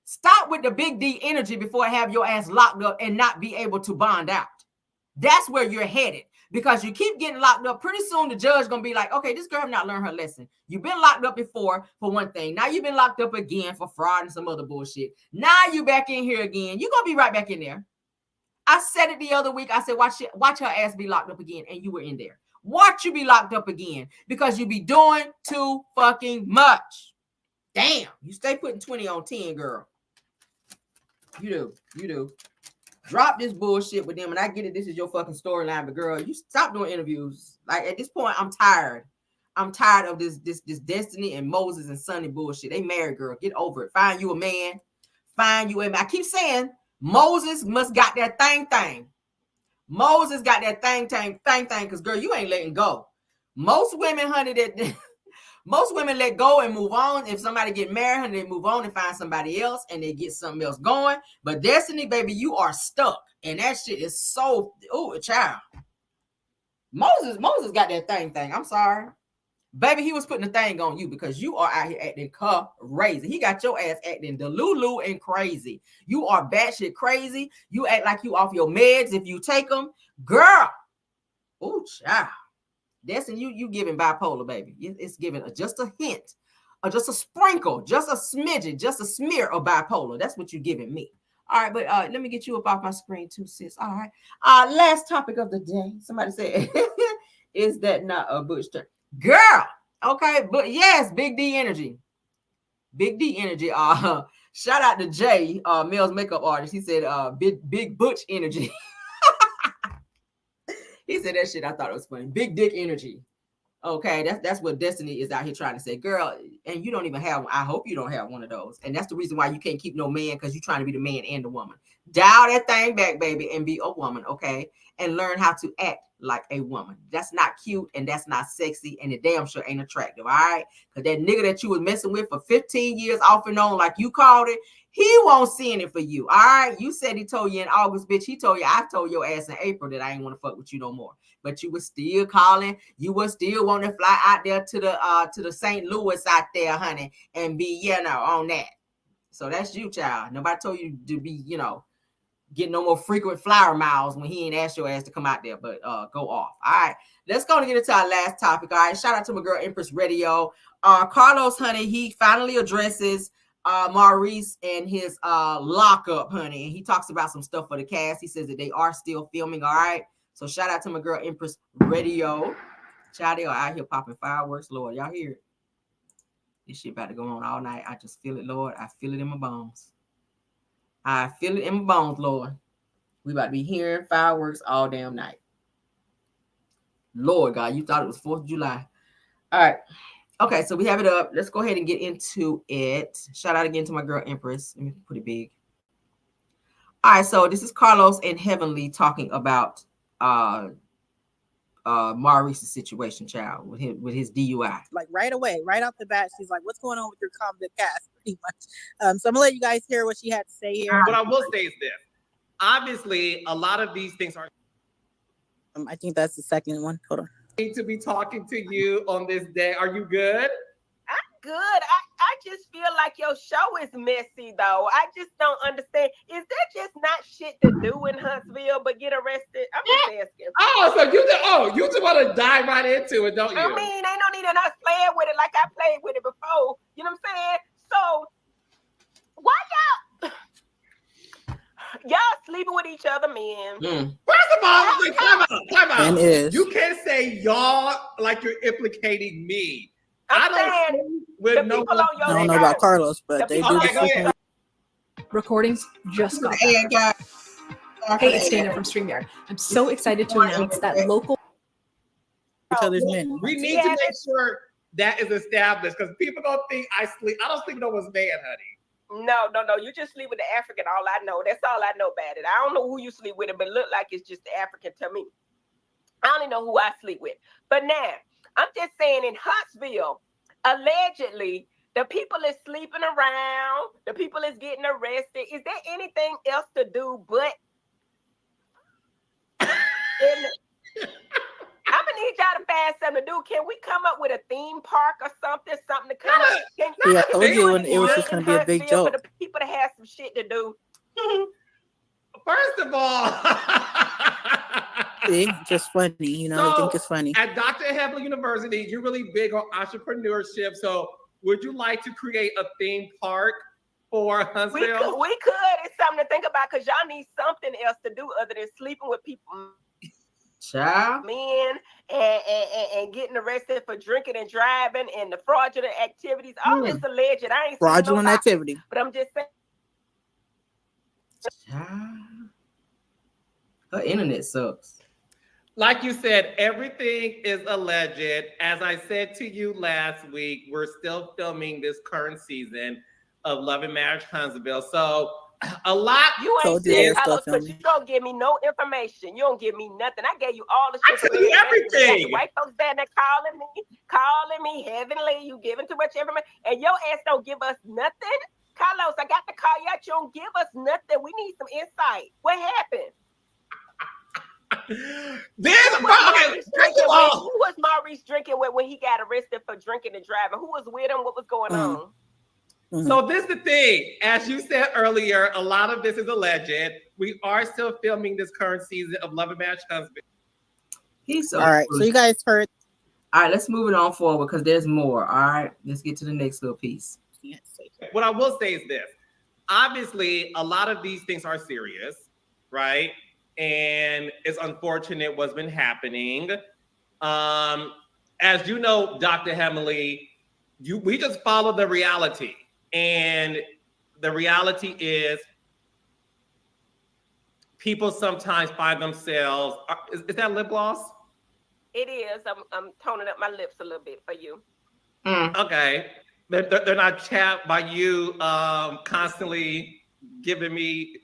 Stop with the big D energy before I have your ass locked up and not be able to bond out. That's where you're headed, because you keep getting locked up. Pretty soon the judge gonna be like, okay, this girl have not learned her lesson. You've been locked up before for one thing. Now you've been locked up again for fraud and some other bullshit. Now you back in here again. You're gonna be right back in there. I said it the other week. I said, watch her ass be locked up again, and you were in there. Watch you be locked up again, because you be doing too fucking much. Damn, you stay putting 20 on 10, girl. You do. Drop this bullshit with them, and I get it. This is your fucking storyline, but girl, you stop doing interviews. Like at this point, I'm tired. I'm tired of this Destiny and Moses and Sonny bullshit. They married, girl. Get over it. Find you a man. Find you a man. I keep saying Moses must got that thing. Moses got that thing, because girl, you ain't letting go. Most women, honey, most women let go and move on. If somebody get married, honey, they move on and find somebody else and they get something else going. But Destiny, baby, you are stuck. And that shit is so, ooh, child. Moses got that thing. I'm sorry. Baby, he was putting the thing on you because you are out here acting crazy. He got your ass acting delulu and crazy. You are batshit crazy. You act like you off your meds if you take them. Girl. Ooh, child. Destiny, you giving bipolar, baby. It's giving just a hint, or just a sprinkle, just a smidget, just a smear of bipolar. That's what you're giving me. All right, but let me get you up off my screen too, sis. All right. Last topic of the day. Somebody said, is that not a Butch turn? Girl, okay, but yes, Big D energy. Big D energy. Shout out to Jay, Mel's makeup artist. He said, big Butch energy. He said that shit. I thought it was funny. Big dick energy. Okay, that's what Destiny is out here trying to say, girl. And you don't even have one. I hope you don't have one of those. And that's the reason why you can't keep no man, because you're trying to be the man and the woman. Dial that thing back, baby, and be a woman, okay? And learn how to act like a woman. That's not cute, and that's not sexy, and it damn sure ain't attractive, all right? Because that nigga that you was messing with for 15 years off and on, like you called it, he won't seeing it for you, all right? You said he told you in August, bitch. He told you, I told your ass in April that I ain't want to fuck with you no more. But you were still calling. You were still wanting to fly out there to the St. Louis out there, honey, and be, on that. So that's you, child. Nobody told you to be, get no more frequent flyer miles when he ain't asked your ass to come out there, but go off. All right, let's go and get into our last topic. All right, shout out to my girl Empress Radio. Carlos, honey, he finally addresses Maurice and his lockup, honey, and he talks about some stuff for the cast. He says that they are still filming. All right, so shout out to my girl Empress Radio. Child, they are out here popping fireworks. Lord, y'all hear it? This shit about to go on all night. I just feel it, Lord. I feel it in my bones. I feel it in my bones, Lord. We about to be hearing fireworks all damn night. Lord God, you thought it was 4th of July. All right. Okay, so we have it up. Let's go ahead and get into it. Shout out again to my girl Empress. Let me put it big. All right, so this is Carlos and Heavenly talking about Maurice's situation, child, with his DUI. Like right away, right off the bat, she's like, what's going on with your comedy cast? Pretty much. So I'm gonna let you guys hear what she had to say here. What I will say is this. Obviously, a lot of these things are I think that's the second one. Hold on. Need to be talking to you on this day. Are you good? I'm good. I just feel like your show is messy, though. I just don't understand. Is that just not shit to do in Huntsville, but get arrested? I'm just asking. Oh, so you just want to dive right into it, don't you? I mean, ain't no need in us playing with it like I played with it before. You know what I'm saying? So why y'all sleeping with each other, man? First of all, like, time out. And is. You can't say y'all like you're implicating me. I'm saying the people on your I don't know about Carlos, but they do. Okay, Recordings just got Hey, back. Hey, it's Dana from StreamYard. I'm so excited to announce that local Each other's men. we need to make sure that is established because people don't think I sleep. I don't sleep with no one's man, honey. No. You just sleep with the African. All I know. That's all I know about it. I don't know who you sleep with, but look like it's just the African to me. I only know who I sleep with. But now, I'm just saying in Huntsville, allegedly, the people is sleeping around. The people is getting arrested. Is there anything else to do but... I'm gonna need y'all to find something to do. Can we come up with a theme park or something to come up? Yeah, I told you it was just gonna be a big joke. For the people to have some shit to do. First of all, see, just funny, you know. I think it's funny. At Dr. Hebler University, you're really big on entrepreneurship. So, would you like to create a theme park for Huntsville? We could. It's something to think about because y'all need something else to do other than sleeping with people. Child. Men and getting arrested for drinking and driving and the fraudulent activities. All this alleged. I ain't fraudulent activity. But I'm just saying. Child. Her internet sucks. Like you said, everything is alleged. As I said to you last week, we're still filming this current season of Love and Marriage Huntsville. So a lot. You ain't saying Carlos, because you don't give me no information. You don't give me nothing. I gave you all the shit. I tell you everything. White folks down there calling me heavenly. You giving too much information, and your ass don't give us nothing. Carlos, I got to call you out. You don't give us nothing. We need some insight. What happened? Who was Maurice drinking with when he got arrested for drinking and driving? Who was with him? What was going on? So this is the thing. As you said earlier, a lot of this is alleged. We are still filming this current season of Love and Marriage Huntsville. He's so all right. So you guys heard. All right, let's move it on forward because there's more. All right, let's get to the next little piece. What I will say is this. Obviously, a lot of these things are serious, right? And it's unfortunate what's been happening. As you know, Dr. Hemley, we just follow the reality. And the reality is people sometimes find themselves, is that lip gloss? It is. I'm toning up my lips a little bit for you. Okay. They're not chapped by you constantly giving me...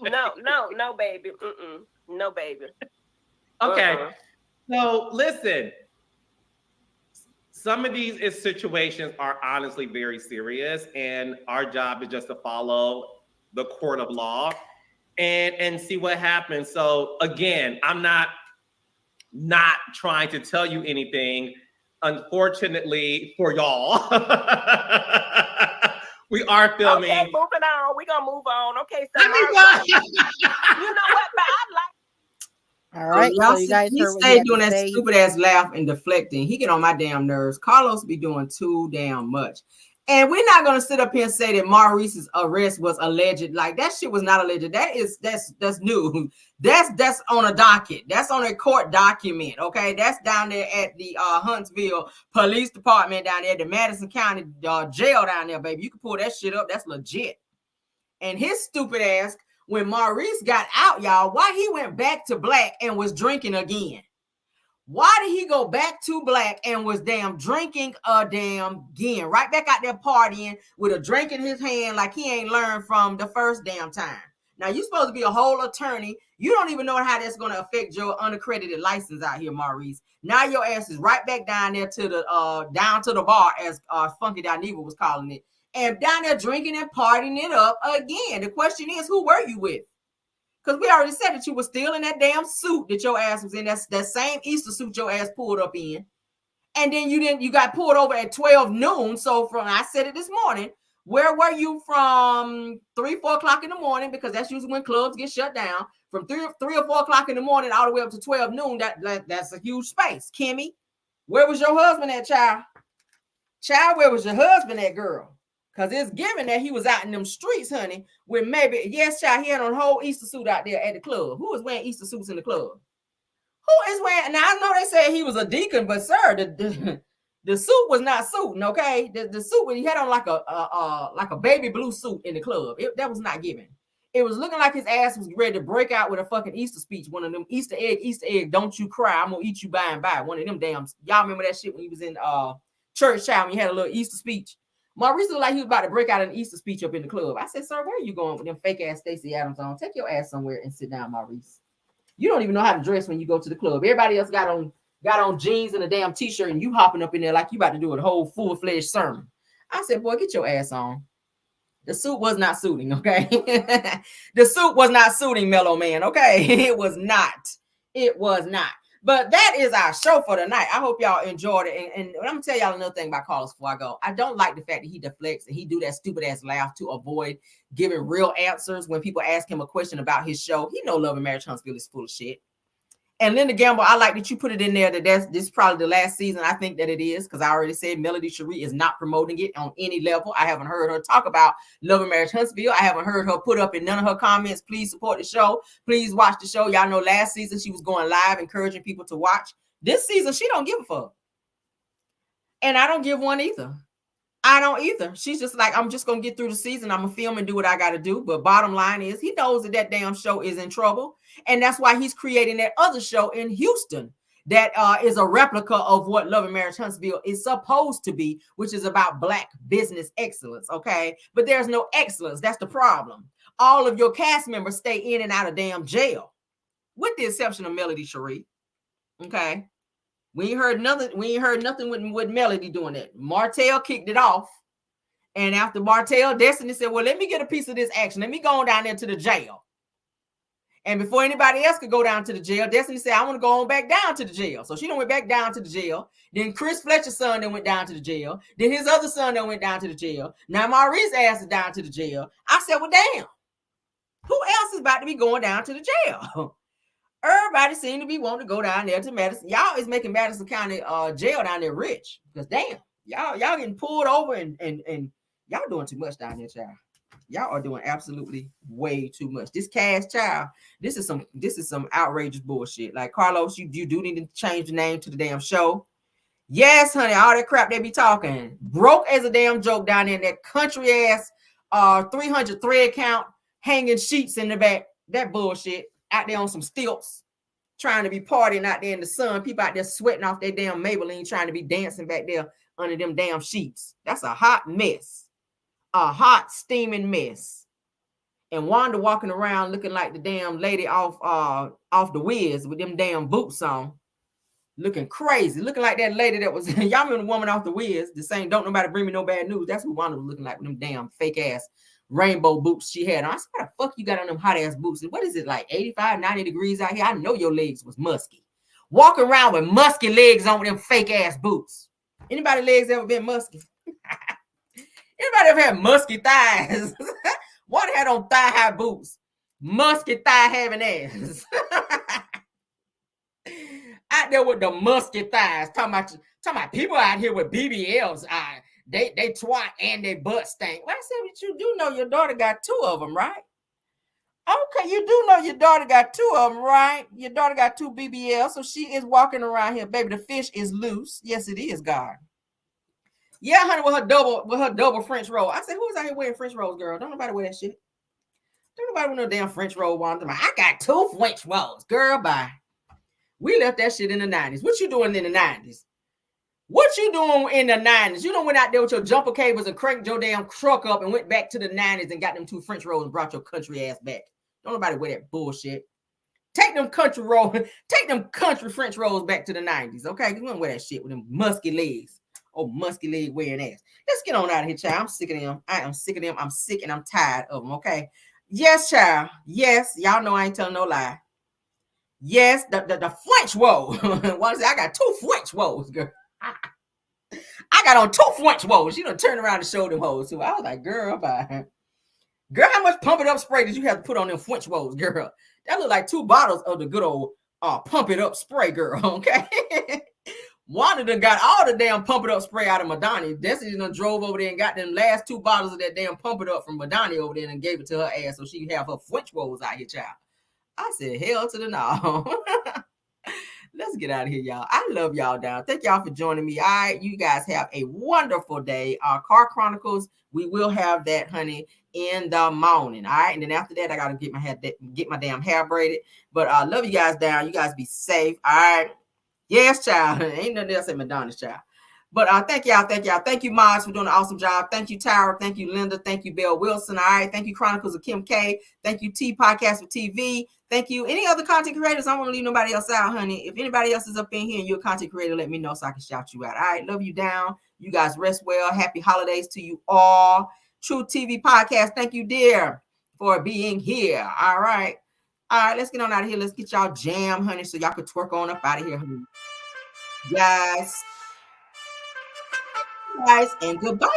No, baby. No, baby. Okay. So listen, some of these situations are honestly very serious, and our job is just to follow the court of law and see what happens. So again, I'm not trying to tell you anything. Unfortunately for y'all, we are filming. Okay, moving on. We're gonna move on. Okay, so you know what? But I like. All right, y'all so you guys he heard what stay he doing had to that say. stupid ass laugh and deflecting. He get on my damn nerves. Carlos be doing too damn much. And we're not gonna sit up here and say that Maurice's arrest was alleged. Like that shit was not alleged. That's new. That's on a docket. That's on a court document. Okay, that's down there at the Huntsville Police Department down there, the Madison County jail down there, baby. You can pull that shit up. That's legit. And his stupid ass, when Maurice got out, y'all, why he went back to black and was drinking again? Why did he go back to black and was drinking again? Right back out there partying with a drink in his hand like he ain't learned from the first damn time. Now, you're supposed to be a whole attorney. You don't even know how that's going to affect your unaccredited license out here, Maurice. Now your ass is right back down there to the down to the bar, as Funky Dineva was calling it. And down there drinking and partying it up again. The question is, who were you with? Because we already said that you were still in that damn suit that your ass was in. That's that same Easter suit your ass pulled up in. And then you got pulled over at 12 noon. So I said it this morning, where were you from 3, 4 o'clock in the morning? Because that's usually when clubs get shut down. From 3 or 4 o'clock in the morning all the way up to 12 noon, that's a huge space. Kimmy, where was your husband at, child? Child, where was your husband at, girl? Because it's given that he was out in them streets, honey, with maybe, yes, child, he had on a whole Easter suit out there at the club. Who is wearing Easter suits in the club? Who is wearing, now I know they said he was a deacon, but sir, the suit was not suiting, okay? The suit, he had on like a baby blue suit in the club. That was not given. It was looking like his ass was ready to break out with a fucking Easter speech. One of them Easter egg, don't you cry. I'm gonna eat you by and by. One of them damn, y'all remember that shit when he was in church child when he had a little Easter speech. Maurice looked like he was about to break out an Easter speech up in the club. I said, sir, where are you going with them fake ass Stacey Adams on? Take your ass somewhere and sit down, Maurice. You don't even know how to dress when you go to the club. Everybody else got on jeans and a damn t-shirt, and you hopping up in there like you about to do a whole full-fledged sermon. I said, boy, get your ass on. The suit was not suiting, okay? The suit was not suiting Mellow Man, okay? It was not. It was not. But that is our show for tonight. I hope y'all enjoyed it. And I'm going to tell y'all another thing about Carlos before I go. I don't like the fact that he deflects and he do that stupid-ass laugh to avoid giving real answers when people ask him a question about his show. He know Love and Marriage Huntsville is full of shit. And Linda Gamble, I like that you put it in there that this is probably the last season. I think that it is because I already said Melody Cherie is not promoting it on any level. I haven't heard her talk about Love and Marriage Huntsville. I haven't heard her put up in none of her comments, please support the show. Please watch the show. Y'all know last season she was going live encouraging people to watch. This season, she don't give a fuck. And I don't give one either. I don't either. She's just like, I'm just going to get through the season. I'm going to film and do what I got to do. But bottom line is he knows that damn show is in trouble. And that's why he's creating that other show in Houston that is a replica of what Love and Marriage Huntsville is supposed to be, which is about Black business excellence, okay? But there's no excellence. That's the problem. All of your cast members stay in and out of damn jail, with the exception of Melody Cherie, okay? We ain't heard nothing with Melody doing that. Martell kicked it off. And after Martell, Destiny said, well, let me get a piece of this action. Let me go on down there to the jail. And before anybody else could go down to the jail, Destiny said, I want to go on back down to the jail. So she done went back down to the jail. Then Chris Fletcher's son then went down to the jail. Then his other son then went down to the jail. Now Maurice's ass is down to the jail. I said, well, damn. Who else is about to be going down to the jail? Everybody seemed to be wanting to go down there to Madison. Y'all is making Madison County jail down there rich. Because damn, y'all getting pulled over and y'all doing too much down there, child. Y'all are doing absolutely way too much. This Cash child, this is some outrageous bullshit. Like Carlos, you do need to change the name to the damn show. Yes, honey, all that crap they be talking. Broke as a damn joke down there in that country ass 300 thread count, hanging sheets in the back. That bullshit. Out there on some stilts, trying to be partying out there in the sun. People out there sweating off their damn Maybelline, trying to be dancing back there under them damn sheets. That's a hot mess. A hot, steaming mess. And Wanda walking around looking like the damn lady off the Wiz with them damn boots on. Looking crazy. Looking like that lady that was, y'all remember the woman off the Wiz, the saying, don't nobody bring me no bad news. That's what Wanda was looking like with them damn fake ass rainbow boots she had on. I said, what the fuck you got on them hot ass boots? And what is it, like 85, 90 degrees out here? I know your legs was musky. Walking around with musky legs on with them fake ass boots. Anybody legs ever been musky? Anybody ever had musky thighs? What had on thigh high boots? Musky thigh having ass. Out there with the musky thighs. Talking about people out here with BBLs. They twat and they butt stink. Well, I said, but you do know your daughter got 2 of them, right? Okay, you do know your daughter got 2 of them, right? Your daughter got 2 BBLs, so she is walking around here. Baby, the fish is loose. Yes, it is, God. Yeah, honey, with her double French roll. I said, who's out here wearing French rolls, girl? Don't nobody wear that shit. Don't nobody wear no damn French roll. I got 2 French rolls. Girl, bye. We left that shit in the 90s. What you doing in the 90s? What you doing in the 90s? You done went out there with your jumper cables and cranked your damn truck up and went back to the 90s and got them 2 French rolls and brought your country ass back. Don't nobody wear that bullshit. Take them country French rolls back to the 90s, okay? You don't wear that shit with them musky legs. Oh, musky leg wearing ass. Let's get on out of here, child. I'm sick of them. I am sick of them. I'm sick and I'm tired of them, okay? Yes, child. Yes, y'all know I ain't telling no lie. Yes, the French roll. I got 2 French rolls, girl. I got on 2 French rolls. You done turn around and show them hoes too. I was like, girl, bye. Girl, how much pump it up spray did you have to put on them French rolls, girl? That looked like 2 bottles of the good old pump it up spray, girl, okay? Wanda done got all the damn pump it up spray out of Madani. Destiny done drove over there and got them last 2 bottles of that damn pump it up from Madani over there and gave it to her ass so she can have her French rolls out here, child. I said, hell to the no. Let's get out of here, y'all. I love y'all down. Thank y'all for joining me. All right, you guys have a wonderful day. Car Chronicles, we will have that, honey, in the morning. All right, and then after that, I gotta get my damn hair braided. But I love you guys down. You guys be safe. All right. Yes, child. Ain't nothing else at Madonna's, child. But thank y'all. Thank you, Mods, for doing an awesome job. Thank you, Tara. Thank you, Linda. Thank you, Belle Wilson. All right. Thank you, Chronicles of Kim K. Thank you, T Podcast for TV. Thank you. Any other content creators? I don't want to leave nobody else out, honey. If anybody else is up in here and you're a content creator, let me know so I can shout you out. All right. Love you down. You guys rest well. Happy holidays to you all. True TV Podcast. Thank you, dear, for being here. All right. All right. Let's get on out of here. Let's get y'all jam, honey, so y'all could twerk on up out of here, honey. Yes. Guys, and goodbye.